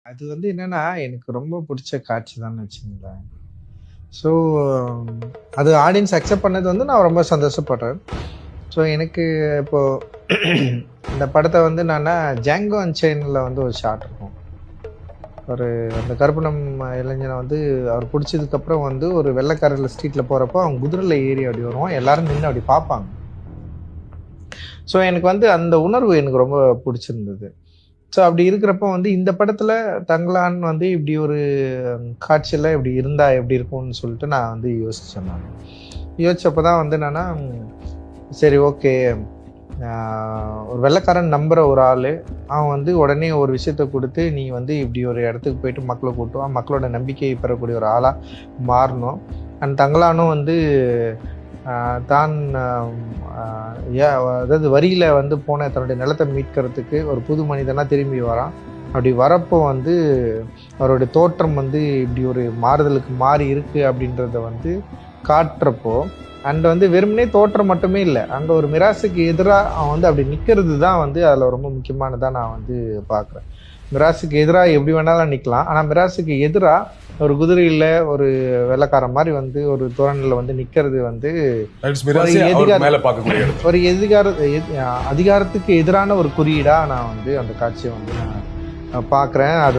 அது வந்து என்னன்னா, எனக்கு ரொம்ப புடிச்ச காட்சி தான்னு வச்சுக்கங்களேன். ஸோ, அது ஆடியன்ஸ் அக்செப்ட் பண்ணது வந்து நான் ரொம்ப சந்தோஷப்படுறேன். ஸோ, எனக்கு இப்போ இந்த படத்த வந்து நான்னா ஜாங்கோ அன்செயின்ல வந்து ஒரு ஷாட் இருக்கும். ஒரு அந்த கருப்பனம் இளைஞன வந்து அவர் புடிச்சதுக்கப்புறம் வந்து ஒரு வெள்ளைக்காரர்ல ஸ்ட்ரீட்ல போறப்போ, அவன் குதிரையில ஏறி அப்படி வருவான். எல்லாரும் நின்னு அப்படி பார்ப்பாங்க. ஸோ, எனக்கு வந்து அந்த உணர்வு எனக்கு ரொம்ப புடிச்சிருந்தது. ஸோ, அப்படி இருக்கிறப்போ வந்து இந்த படத்துல தங்கலான் வந்து இப்படி ஒரு காட்சியில இப்படி இருந்தா எப்படி இருக்கும்னு சொல்லிட்டு நான் வந்து யோசிச்சேன் நானு. யோசிச்சப்ப தான் வந்து என்னன்னா, சரி ஓகே. ஒரு வெள்ளைக்காரன் நம்புற ஒரு ஆளு, அவன் வந்து உடனே ஒரு விஷயத்த குடுத்து, நீ வந்து இப்படி ஒரு இடத்துக்கு போயிட்டு மக்கள கூட்டு வா, மக்களோட நம்பிக்கையை பெறக்கூடிய ஒரு ஆளா மாறணும். அண்ட் தங்கலானும் வந்து தான் அதாவது வரியில வந்து போன தன்னுடைய நிலத்தை மீட்கிறதுக்கு ஒரு புது மனிதனா திரும்பி வரான். அப்படி வரப்போ வந்து அவருடைய தோற்றம் வந்து இப்படி ஒரு மாறுதலுக்கு மாறி இருக்கு அப்படின்றத வந்து காட்டுறப்போ, அண்ட் வந்து வெறுமனே தோற்றம் மட்டுமே இல்லை, அங்க ஒரு மிராசுக்கு எதிரா அவன் வந்து அப்படி நிக்கிறது தான் வந்து அதுல ரொம்ப முக்கியமானதா நான் வந்து பார்க்குறேன். மிராசுக்கு எதிரா எப்படி வேணாலும் நிக்கலாம். ஆனா மிராசுக்கு எதிரா ஒரு குதிரையில ஒரு வெள்ளைக்காரன் மாதிரி வந்து ஒரு தோரணையில வந்து நிக்கிறது வந்து ஒரு அதிகாரத்துக்கு எதிரான ஒரு குறியீடா நான் வந்து அந்த காட்சியை வந்து நான் பார்க்குறேன். அது